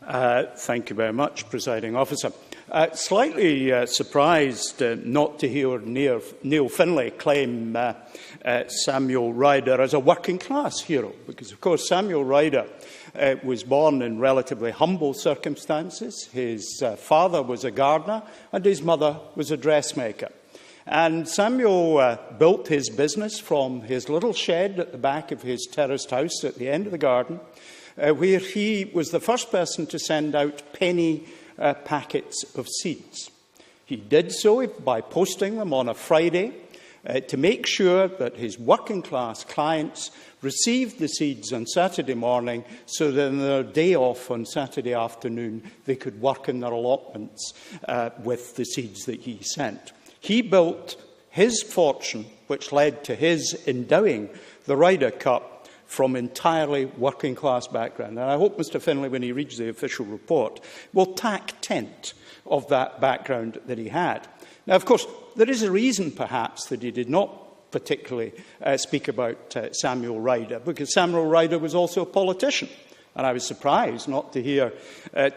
Thank you very much, Presiding Officer. Slightly surprised not to hear Neil Findlay claim Samuel Ryder as a working-class hero, because, of course, Samuel Ryder was born in relatively humble circumstances. His father was a gardener and his mother was a dressmaker. And Samuel built his business from his little shed at the back of his terraced house at the end of the garden, where he was the first person to send out penny packets of seeds. He did so by posting them on a Friday to make sure that his working-class clients received the seeds on Saturday morning, so that on their day off on Saturday afternoon they could work in their allotments with the seeds that he sent. He built his fortune, which led to his endowing the Ryder Cup, from entirely working-class background. And I hope Mr Findlay, when he reads the official report, will tack tent of that background that he had. Now, of course, there is a reason, perhaps, that he did not particularly speak about Samuel Ryder, because Samuel Ryder was also a politician. And I was surprised not to hear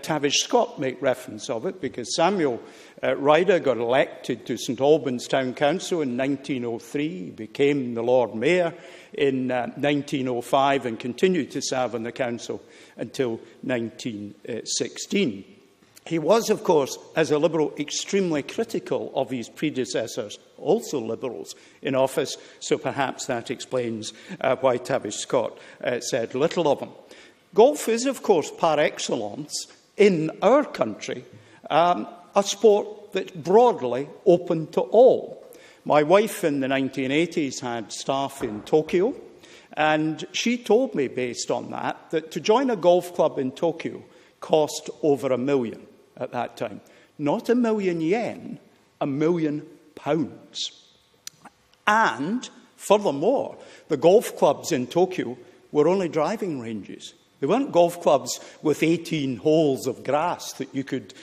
Tavish Scott make reference of it, because Samuel Ryder got elected to St Albans Town Council in 1903. He became the Lord Mayor in 1905 and continued to serve on the council until 1916. He was, of course, as a Liberal, extremely critical of his predecessors, also Liberals, in office, so perhaps that explains why Tavish Scott said little of him. Golf is, of course, par excellence, in our country, a sport that's broadly open to all. My wife in the 1980s had staff in Tokyo, and she told me, based on that, that to join a golf club in Tokyo cost over £1 million at that time. Not £1 million yen, £1 million. And, furthermore, the golf clubs in Tokyo were only driving ranges. They weren't golf clubs with 18 holes of grass that you could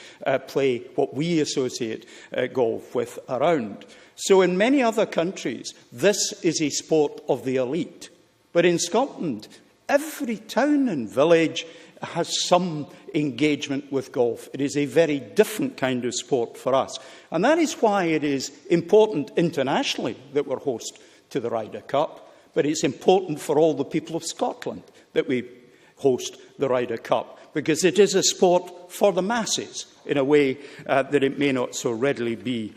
play what we associate golf with around. So in many other countries, this is a sport of the elite. But in Scotland, every town and village has some engagement with golf. It is a very different kind of sport for us. And that is why it is important internationally that we're host to the Ryder Cup. But it's important for all the people of Scotland that we host the Ryder Cup, because it is a sport for the masses in a way that it may not so readily be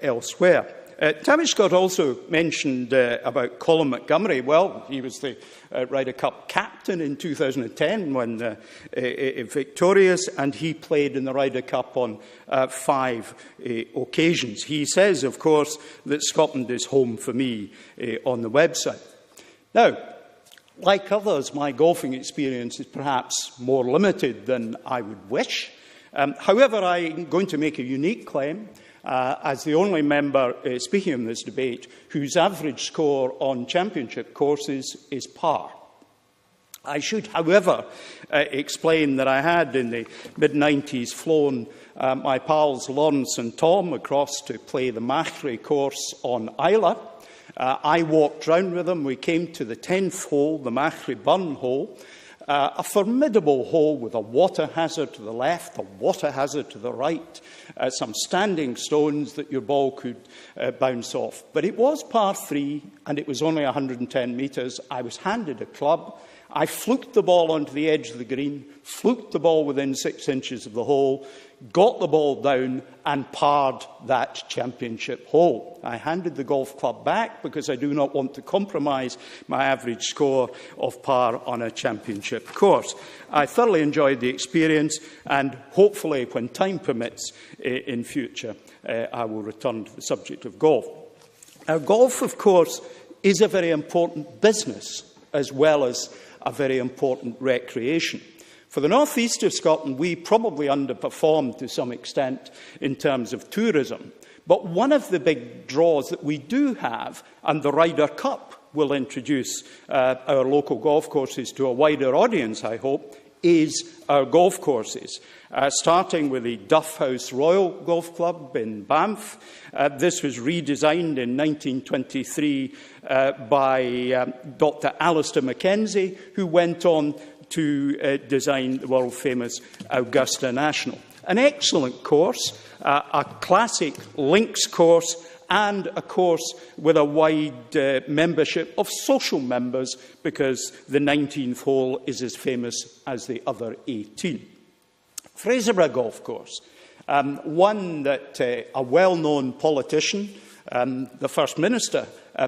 elsewhere. Tavish Scott also mentioned about Colin Montgomery. Well, he was the Ryder Cup captain in 2010 when victorious, and he played in the Ryder Cup on 5 occasions. He says, of course, that Scotland is home for me on the website. Now, like others, my golfing experience is perhaps more limited than I would wish. However, I'm going to make a unique claim as the only member speaking in this debate whose average score on championship courses is par. I should, however, explain that I had, in the mid-90s, flown my pals Lawrence and Tom across to play the Machrie course on Isla. I walked round with them. We came to the 10th hole, the Machrie Burn hole, a formidable hole with a water hazard to the left, a water hazard to the right, some standing stones that your ball could bounce off. But it was par 3, and it was only 110 metres. I was handed a club. I fluked the ball onto the edge of the green, fluked the ball within 6 inches of the hole, got the ball down and parred that championship hole. I handed the golf club back because I do not want to compromise my average score of par on a championship course. I thoroughly enjoyed the experience, and hopefully, when time permits in future, I will return to the subject of golf. Now, golf, of course, is a very important business as well as a very important recreation. For the north east of Scotland, we probably underperformed to some extent in terms of tourism. But one of the big draws that we do have, and the Ryder Cup will introduce our local golf courses to a wider audience, I hope, is our golf courses. Starting with the Duff House Royal Golf Club in Banff. This was redesigned in 1923 by Dr. Alistair Mackenzie, who went on to design the world-famous Augusta National. An excellent course, a classic links course, and a course with a wide membership of social members, because the 19th hole is as famous as the other 18. Fraserburgh Golf Course, one that a well-known politician, the First Minister,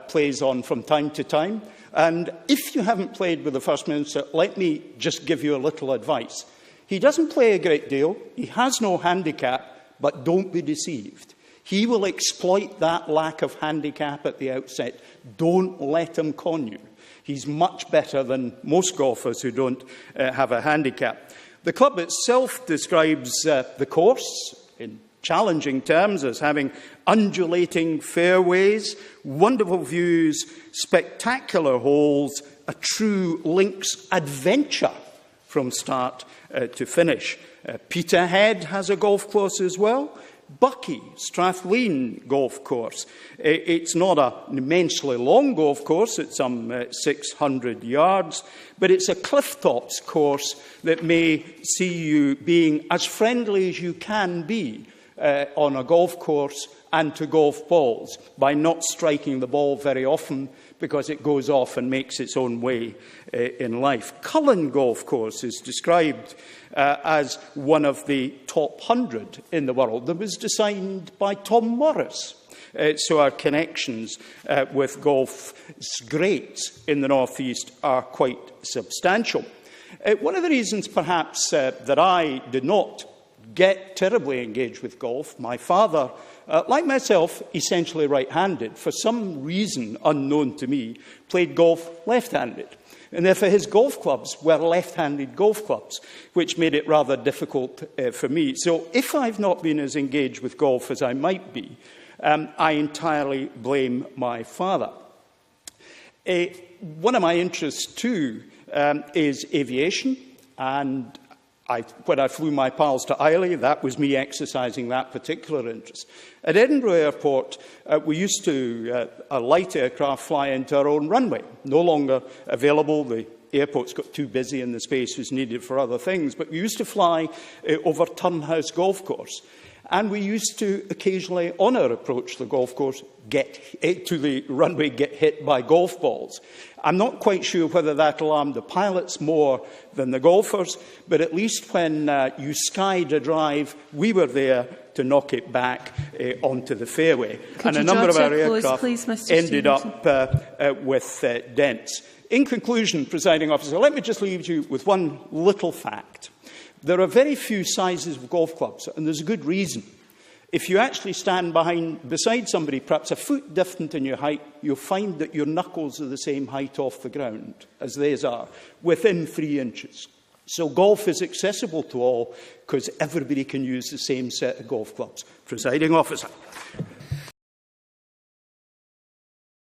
plays on from time to time. And if you haven't played with the First Minister, let me just give you a little advice. He doesn't play a great deal, he has no handicap, but don't be deceived. He will exploit that lack of handicap at the outset. Don't let him con you. He's much better than most golfers who don't have a handicap. The club itself describes the course in challenging terms as having undulating fairways, wonderful views, spectacular holes, a true links adventure from start to finish. Peterhead has a golf course as well. Bucky, Strathleen Golf Course. It's not an immensely long golf course, it's some 600 yards, but it's a cliff-tops course that may see you being as friendly as you can be on a golf course and to golf balls by not striking the ball very often because it goes off and makes its own way in life. Cullen Golf Course is described as one of the top 100 in the world. That was designed by Tom Morris. So our connections with golf's greats in the North East are quite substantial. One of the reasons, perhaps, that I did not get terribly engaged with golf, my father, like myself, essentially right-handed, for some reason unknown to me, played golf left-handed. And therefore his golf clubs were left-handed golf clubs, which made it rather difficult for me. So if I've not been as engaged with golf as I might be, I entirely blame my father. One of my interests, too, is aviation, and when I flew my pals to Islay, that was me exercising that particular interest. At Edinburgh Airport, we used to, a light aircraft, fly into our own runway. No longer available. The airport's got too busy and the space was needed for other things. But we used to fly over Turnhouse Golf Course. And we used to occasionally, on our approach to the golf course, get hit by golf balls. I'm not quite sure whether that alarmed the pilots more than the golfers, but at least when you skied a drive, we were there to knock it back onto the fairway. And a number of our aircraft ended up with dents. In conclusion, Presiding Officer, let me just leave you with one little fact. There are very few sizes of golf clubs, and there's a good reason. If you actually stand beside somebody, perhaps a foot different in your height, you'll find that your knuckles are the same height off the ground as theirs are, within 3 inches. So golf is accessible to all because everybody can use the same set of golf clubs. Presiding Officer.